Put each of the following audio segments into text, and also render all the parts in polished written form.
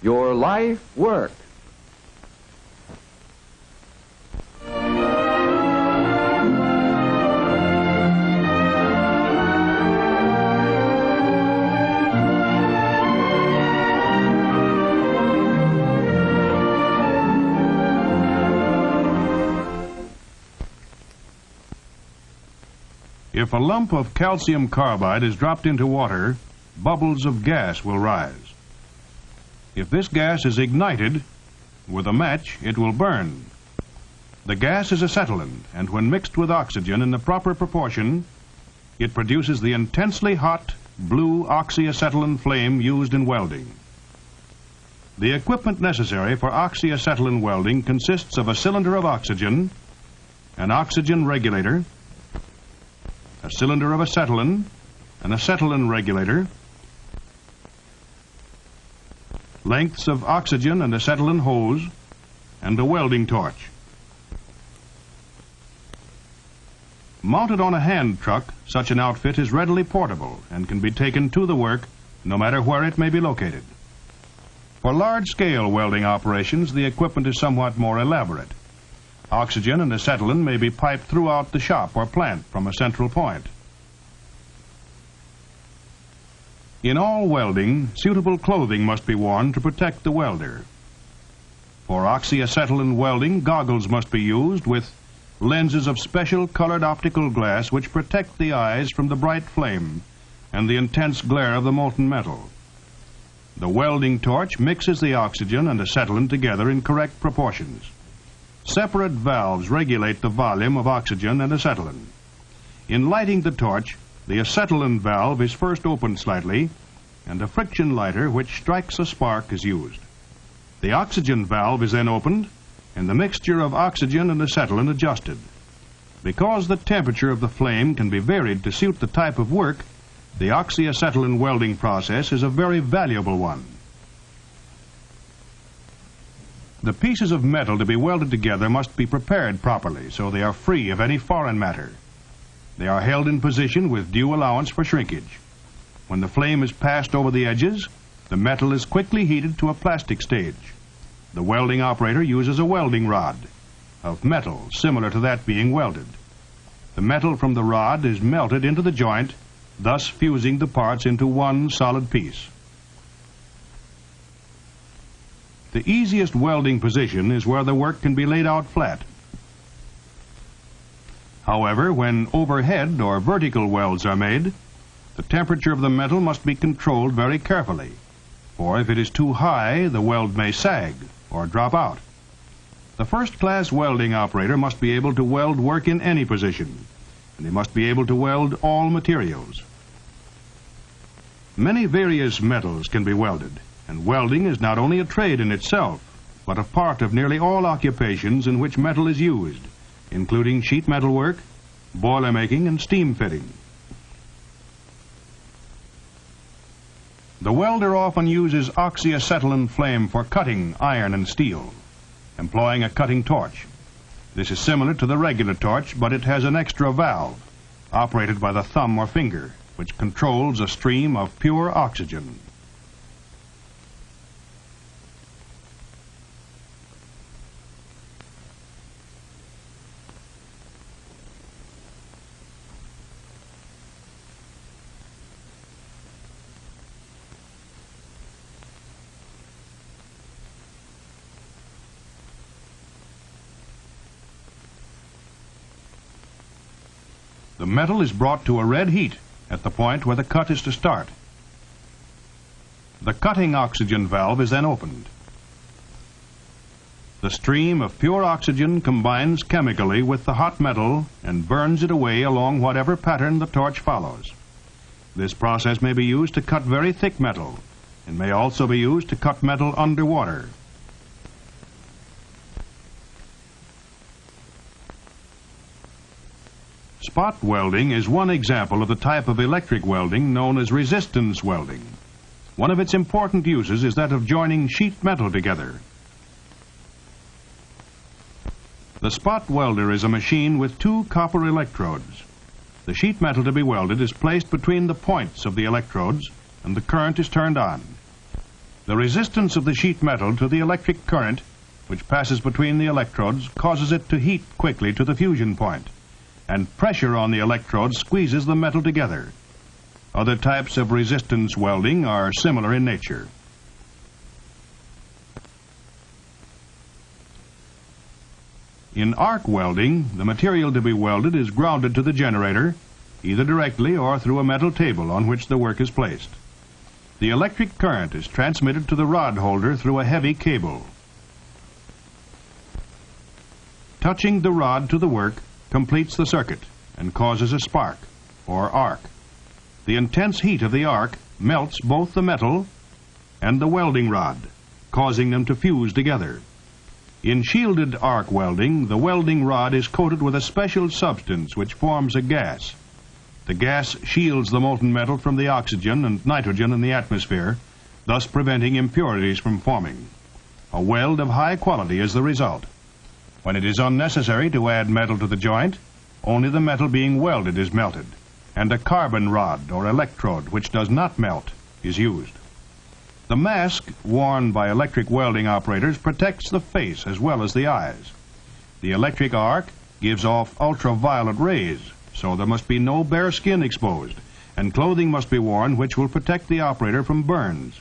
your life work. If a lump of calcium carbide is dropped into water, bubbles of gas will rise. If this gas is ignited with a match, it will burn. The gas is acetylene, and when mixed with oxygen in the proper proportion, it produces the intensely hot blue oxyacetylene flame used in welding. The equipment necessary for oxyacetylene welding consists of a cylinder of oxygen, an oxygen regulator, a cylinder of acetylene, an acetylene regulator, lengths of oxygen and acetylene hose, and a welding torch. Mounted on a hand truck, such an outfit is readily portable and can be taken to the work no matter where it may be located. For large-scale welding operations, the equipment is somewhat more elaborate. Oxygen and acetylene may be piped throughout the shop or plant from a central point. In all welding, suitable clothing must be worn to protect the welder. For oxyacetylene welding, goggles must be used with lenses of special colored optical glass which protect the eyes from the bright flame and the intense glare of the molten metal. The welding torch mixes the oxygen and acetylene together in correct proportions. Separate valves regulate the volume of oxygen and acetylene. In lighting the torch, the acetylene valve is first opened slightly, and a friction lighter which strikes a spark is used. The oxygen valve is then opened, and the mixture of oxygen and acetylene adjusted. Because the temperature of the flame can be varied to suit the type of work, the oxyacetylene welding process is a very valuable one. The pieces of metal to be welded together must be prepared properly so they are free of any foreign matter. They are held in position with due allowance for shrinkage. When the flame is passed over the edges, the metal is quickly heated to a plastic stage. The welding operator uses a welding rod of metal similar to that being welded. The metal from the rod is melted into the joint, thus fusing the parts into one solid piece. The easiest welding position is where the work can be laid out flat. However, when overhead or vertical welds are made, the temperature of the metal must be controlled very carefully, for if it is too high, the weld may sag or drop out. The first-class welding operator must be able to weld work in any position, and he must be able to weld all materials. Many various metals can be welded, and welding is not only a trade in itself, but a part of nearly all occupations in which metal is used, including sheet metal work, boiler making, and steam fitting. The welder often uses oxyacetylene flame for cutting iron and steel, employing a cutting torch. This is similar to the regular torch, but it has an extra valve, operated by the thumb or finger, which controls a stream of pure oxygen. The metal is brought to a red heat at the point where the cut is to start. The cutting oxygen valve is then opened. The stream of pure oxygen combines chemically with the hot metal and burns it away along whatever pattern the torch follows. This process may be used to cut very thick metal and may also be used to cut metal underwater. Spot welding is one example of the type of electric welding known as resistance welding. One of its important uses is that of joining sheet metal together. The spot welder is a machine with two copper electrodes. The sheet metal to be welded is placed between the points of the electrodes and the current is turned on. The resistance of the sheet metal to the electric current, which passes between the electrodes, causes it to heat quickly to the fusion point, and pressure on the electrodes squeezes the metal together. Other types of resistance welding are similar in nature. In arc welding, the material to be welded is grounded to the generator, either directly or through a metal table on which the work is placed. The electric current is transmitted to the rod holder through a heavy cable. Touching the rod to the work completes the circuit and causes a spark, or arc. The intense heat of the arc melts both the metal and the welding rod, causing them to fuse together. In shielded arc welding, the welding rod is coated with a special substance which forms a gas. The gas shields the molten metal from the oxygen and nitrogen in the atmosphere, thus preventing impurities from forming. A weld of high quality is the result. When it is unnecessary to add metal to the joint, only the metal being welded is melted, and a carbon rod or electrode which does not melt is used. The mask worn by electric welding operators protects the face as well as the eyes. The electric arc gives off ultraviolet rays, so there must be no bare skin exposed, and clothing must be worn which will protect the operator from burns.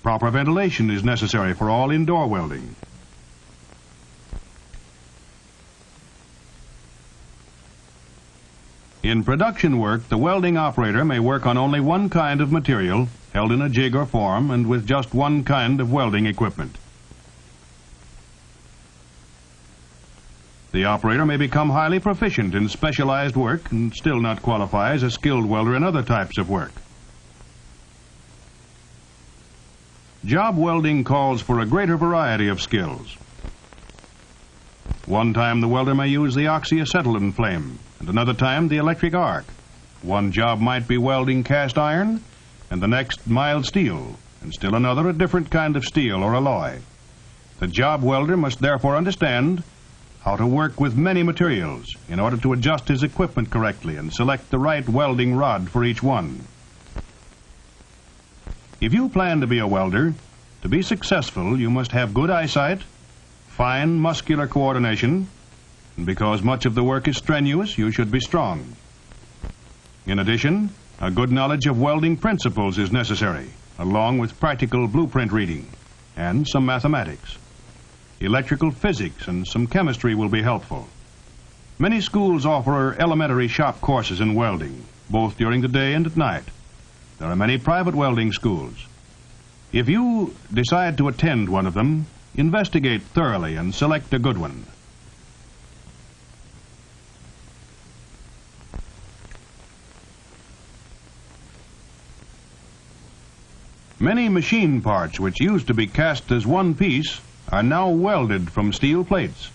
Proper ventilation is necessary for all indoor welding. In production work, the welding operator may work on only one kind of material, held in a jig or form, and with just one kind of welding equipment. The operator may become highly proficient in specialized work and still not qualify as a skilled welder in other types of work. Job welding calls for a greater variety of skills. One time the welder may use the oxyacetylene flame, and another time the electric arc. One job might be welding cast iron, and the next mild steel, and still another a different kind of steel or alloy. The job welder must therefore understand how to work with many materials in order to adjust his equipment correctly and select the right welding rod for each one. If you plan to be a welder, to be successful you must have good eyesight, fine muscular coordination, and because much of the work is strenuous, you should be strong. In addition, a good knowledge of welding principles is necessary, along with practical blueprint reading and some mathematics. Electrical physics and some chemistry will be helpful. Many schools offer elementary shop courses in welding, both during the day and at night. There are many private welding schools. If you decide to attend one of them, investigate thoroughly and select a good one. Many machine parts which used to be cast as one piece are now welded from steel plates.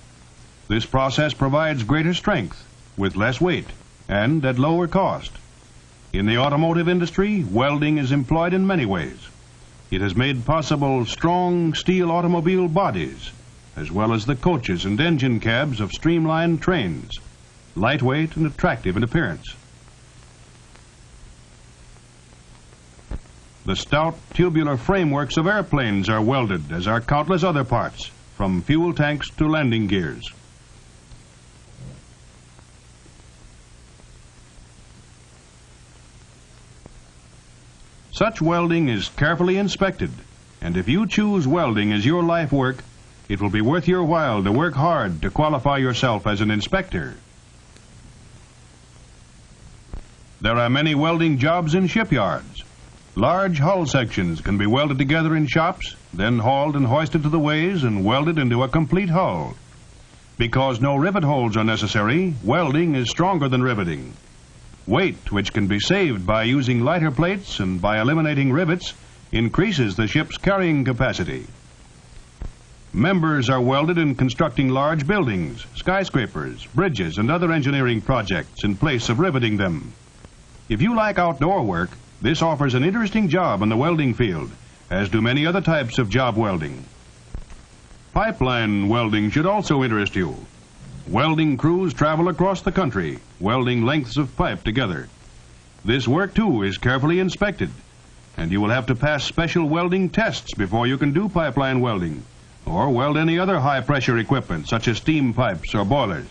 This process provides greater strength with less weight and at lower cost. In the automotive industry, welding is employed in many ways. It has made possible strong steel automobile bodies, as well as the coaches and engine cabs of streamlined trains, lightweight and attractive in appearance. The stout tubular frameworks of airplanes are welded, as are countless other parts, from fuel tanks to landing gears. Such welding is carefully inspected, and if you choose welding as your life work, it will be worth your while to work hard to qualify yourself as an inspector. There are many welding jobs in shipyards. Large hull sections can be welded together in shops, then hauled and hoisted to the ways and welded into a complete hull. Because no rivet holes are necessary, welding is stronger than riveting. Weight, which can be saved by using lighter plates and by eliminating rivets, increases the ship's carrying capacity. Members are welded in constructing large buildings, skyscrapers, bridges, and other engineering projects in place of riveting them. If you like outdoor work, this offers an interesting job in the welding field, as do many other types of job welding. Pipeline welding should also interest you. Welding crews travel across the country, welding lengths of pipe together. This work, too, is carefully inspected. and you will have to pass special welding tests before you can do pipeline welding, or weld any other high-pressure equipment, such as steam pipes or boilers.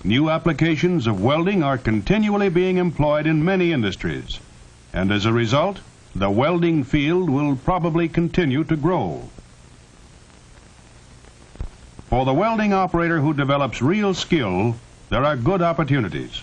New applications of welding are continually being employed in many industries, and as a result, the welding field will probably continue to grow. For the welding operator who develops real skill, there are good opportunities.